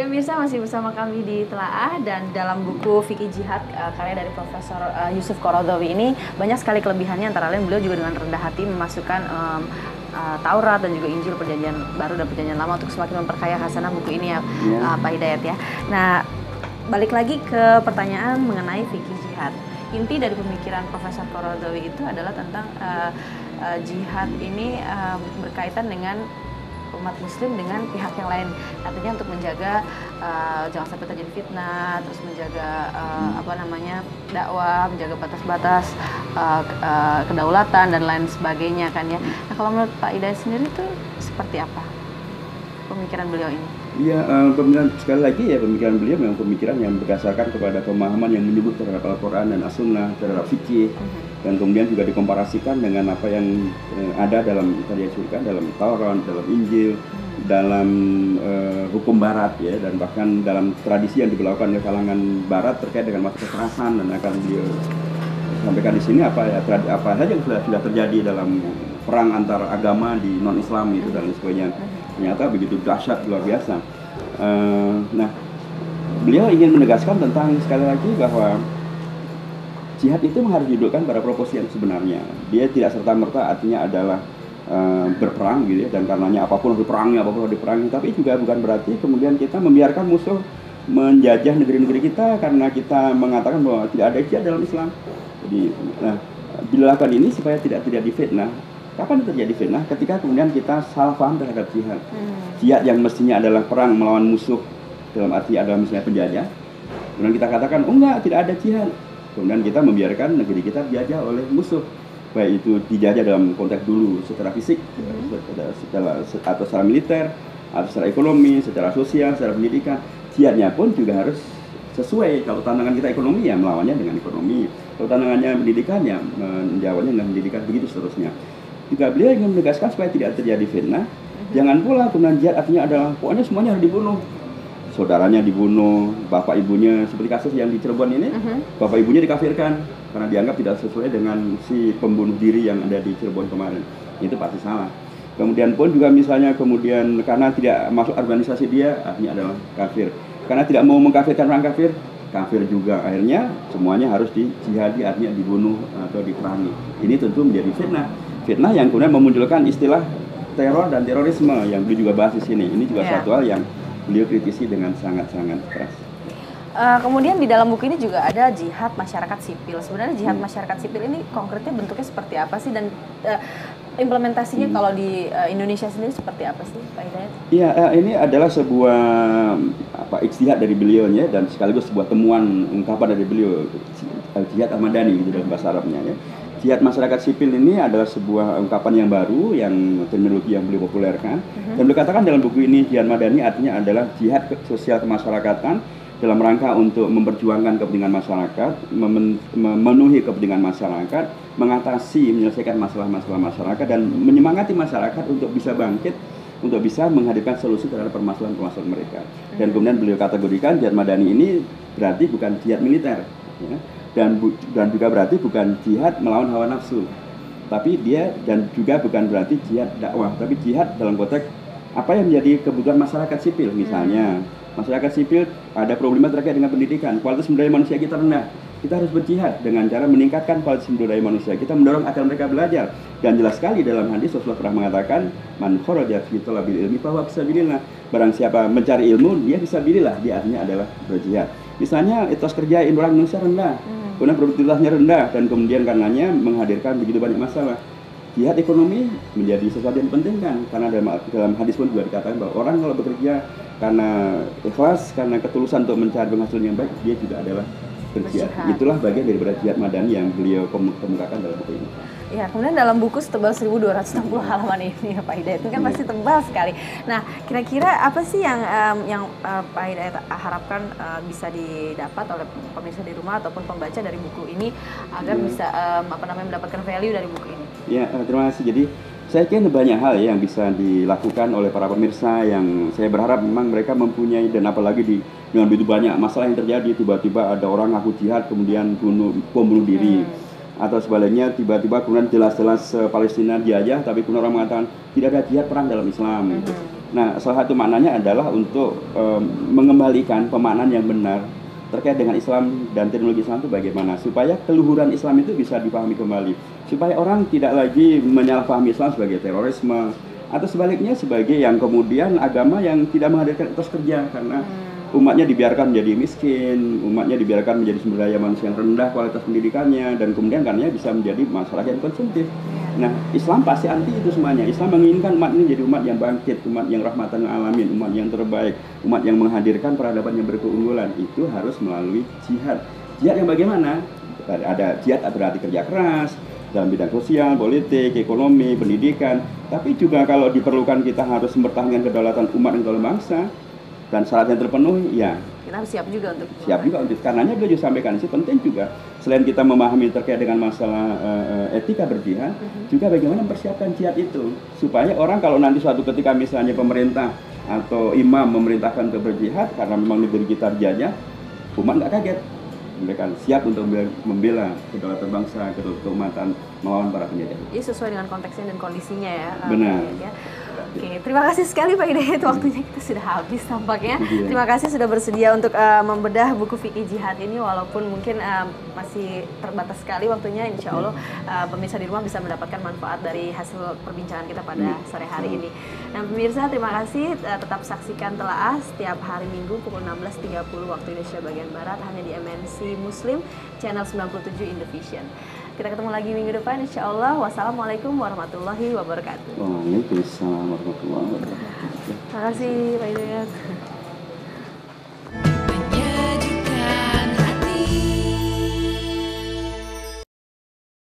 pemirsa masih bersama kami di Telaah, dan dalam buku Fikih Jihad karya dari Profesor Yusuf Qaradawi ini banyak sekali kelebihannya, antara lain beliau juga dengan rendah hati memasukkan Taurat dan juga Injil, Perjanjian Baru dan Perjanjian Lama untuk semakin memperkaya khasanah buku ini ya, Pak Hidayat ya. Nah, balik lagi ke pertanyaan mengenai Fikih Jihad. Inti dari pemikiran Profesor Qaradawi itu adalah tentang jihad ini berkaitan dengan umat muslim dengan pihak yang lain, artinya untuk menjaga jangan sampai terjadi fitnah, terus menjaga dakwah, menjaga batas-batas kedaulatan dan lain sebagainya kan ya. Nah, kalau menurut Pak Hidayat sendiri itu seperti apa pemikiran beliau ini? Iya, pemikiran sekali lagi ya, pemikiran beliau memang pemikiran yang berdasarkan kepada pemahaman yang menyeluruh terhadap Al-Quran dan As-Sunnah, terhadap fikih, dan kemudian juga dikomparasikan dengan apa yang ada dalam tadi disebutkan dalam Taurat, dalam Injil, dalam hukum Barat ya, dan bahkan dalam tradisi yang diberlakukan oleh kalangan Barat terkait dengan masalah kekerasan, dan akan beliau sampaikan di sini apa saja yang sudah terjadi dalam perang antar agama di non-Islam itu dan sebagainya. Ternyata begitu dahsyat, luar biasa. Nah, beliau ingin menegaskan tentang sekali lagi bahwa jihad itu harus didudukkan pada proporsi yang sebenarnya. Dia tidak serta-merta artinya adalah berperang gitu ya, dan karenanya apapun harus diperangi, tapi juga bukan berarti kemudian kita membiarkan musuh menjajah negeri-negeri kita karena kita mengatakan bahwa tidak ada jihad dalam Islam. Jadi, dilakukan ini supaya tidak terjadi fitnah. Kapan terjadi fitnah? Ketika kemudian kita salah paham terhadap jihad. Jihad yang mestinya adalah perang melawan musuh, dalam arti adalah misalnya penjajah. Kemudian kita katakan, oh enggak, tidak ada jihad. Kemudian kita membiarkan negeri kita dijajah oleh musuh. Baik itu dijajah dalam konteks dulu secara fisik, atau secara militer, atau secara ekonomi, secara sosial, secara pendidikan. Jihadnya pun juga harus sesuai. Kalau tantangan kita ekonomi, ya melawannya dengan ekonomi. Kalau tantangannya pendidikan, ya menjawabnya dengan pendidikan, begitu seterusnya. Juga beliau ingin menegaskan supaya tidak terjadi fitnah. Jangan pula kemudian jihad artinya adalah pokoknya semuanya harus dibunuh. Saudaranya dibunuh, bapak ibunya, seperti kasus yang di Cirebon ini, bapak ibunya dikafirkan karena dianggap tidak sesuai dengan si pembunuh diri yang ada di Cirebon kemarin. Itu pasti salah. Kemudian pun juga misalnya karena tidak masuk organisasi dia, artinya adalah kafir. Karena tidak mau mengkafirkan orang kafir, kafir juga. Akhirnya semuanya harus dijihadi, artinya dibunuh atau diperangi. Ini tentu menjadi fitnah. Fitnah yang kemudian memunculkan istilah teror dan terorisme yang beliau juga bahas di sini. Ini juga suatu hal yang beliau kritisi dengan sangat-sangat keras. Kemudian di dalam buku ini juga ada jihad masyarakat sipil. Sebenarnya jihad masyarakat sipil ini konkretnya bentuknya seperti apa sih, dan implementasinya kalau di Indonesia sendiri seperti apa sih, Pak Hidayat? Iya, ini adalah sebuah ijtihad dari beliaunya dan sekaligus sebuah temuan ungkapan dari beliau, jihad Ahmadani gitu dalam bahasa Arabnya ya. Jihad masyarakat sipil ini adalah sebuah ungkapan yang baru, yang terminologi yang beliau populerkan. Dan beliau katakan dalam buku ini, jihad madani artinya adalah jihad sosial kemasyarakatan dalam rangka untuk memperjuangkan kepentingan masyarakat, memenuhi kepentingan masyarakat, menyelesaikan masalah-masalah masyarakat, dan menyemangati masyarakat untuk bisa bangkit, untuk bisa menghadirkan solusi terhadap permasalahan-permasalahan mereka. Dan kemudian beliau kategorikan jihad madani ini berarti bukan jihad militer, ya. Dan juga berarti bukan jihad melawan hawa nafsu, tapi dia dan juga bukan berarti jihad dakwah, tapi jihad dalam konteks apa yang menjadi kebutuhan masyarakat sipil. Misalnya masyarakat sipil ada problema terkait dengan pendidikan, kualitas sumber daya manusia kita rendah, kita harus berjihad dengan cara meningkatkan kualitas sumber daya manusia kita, mendorong agar mereka belajar. Dan jelas sekali dalam hadis Rasulullah pernah mengatakan, man kharaja fi talabil ilmi fahuwa fisabilillah, barang siapa mencari ilmu dia fisabilillah, dia artinya adalah berjihad. Misalnya etos kerja Indonesia rendah, kemudian produktivitasnya rendah, dan kemudian karenanya menghadirkan begitu banyak masalah. Jihad ekonomi menjadi sesuatu yang dipentingkan, karena dalam hadis pun juga dikatakan bahwa orang kalau bekerja karena ikhlas, karena ketulusan untuk mencari penghasilan yang baik, dia juga adalah berjihad. Itulah bagian daripada jihad madani yang beliau kemukakan dalam buku ini. Ya, kemudian dalam buku setebal 1260 halaman ini ya Pak Hidayat, ini kan pasti tebal sekali. Nah, kira-kira apa sih yang Pak Hidayat harapkan bisa didapat oleh pemirsa di rumah ataupun pembaca dari buku ini agar bisa mendapatkan value dari buku ini? Ya, terima kasih. Jadi saya kira banyak hal ya yang bisa dilakukan oleh para pemirsa, yang saya berharap memang mereka mempunyai, dan apalagi dengan begitu banyak masalah yang terjadi, tiba-tiba ada orang ngaku jihad kemudian bunuh diri. Atau sebaliknya tiba-tiba kemudian jelas-jelas Palestina dijajah tapi kemudian orang mengatakan tidak ada jihad perang dalam Islam. Nah, salah satu maknanya adalah untuk mengembalikan pemaknaan yang benar terkait dengan Islam dan teknologi Islam itu bagaimana, supaya keluhuran Islam itu bisa dipahami kembali, supaya orang tidak lagi menyalahpahami Islam sebagai terorisme, atau sebaliknya sebagai yang kemudian agama yang tidak menghadirkan etos kerja, karena umatnya dibiarkan menjadi miskin, umatnya dibiarkan menjadi sumber daya manusia yang rendah kualitas pendidikannya, dan kemudian karenanya bisa menjadi masalah yang konsumtif. Nah, Islam pasti anti itu semuanya. Islam menginginkan umat ini jadi umat yang bangkit, umat yang rahmatan lil alamin, umat yang terbaik, umat yang menghadirkan peradaban yang berkeunggulan. Itu harus melalui jihad. Jihad yang bagaimana? Ada jihad berarti kerja keras dalam bidang sosial, politik, ekonomi, pendidikan. Tapi juga kalau diperlukan kita harus mempertahankan kedaulatan umat dan kedaulatan bangsa, dan syaratnya terpenuhi, ya kita harus siap juga untuk karenanya beliau juga sampaikan itu penting juga, selain kita memahami terkait dengan masalah etika berjihad, juga bagaimana mempersiapkan jihad itu, supaya orang kalau nanti suatu ketika misalnya pemerintah atau imam memerintahkan untuk berjihad karena memang negeri kita dijajah, umat nggak kaget, mereka siap untuk membela kedaulatan bangsa, keumatan melawan para penjajah. Jadi sesuai dengan konteksnya dan kondisinya ya. Benar. Ya. Oke, terima kasih sekali Pak Hidayat, waktunya kita sudah habis tampaknya. Terima kasih sudah bersedia untuk membedah buku Fikih Jihad ini, walaupun mungkin masih terbatas sekali waktunya. Insya Allah pemirsa di rumah bisa mendapatkan manfaat dari hasil perbincangan kita pada sore hari ini. Nah pemirsa, terima kasih, tetap saksikan Telaah setiap hari Minggu pukul 16.30 waktu Indonesia bagian Barat, hanya di MNC Muslim, channel 97 Indovision. Kita ketemu lagi minggu depan insya Allah. Wassalamualaikum warahmatullahi wabarakatuh. Waalaikumsalam warahmatullahi wabarakatuh. Terima kasih Pak Hidayat.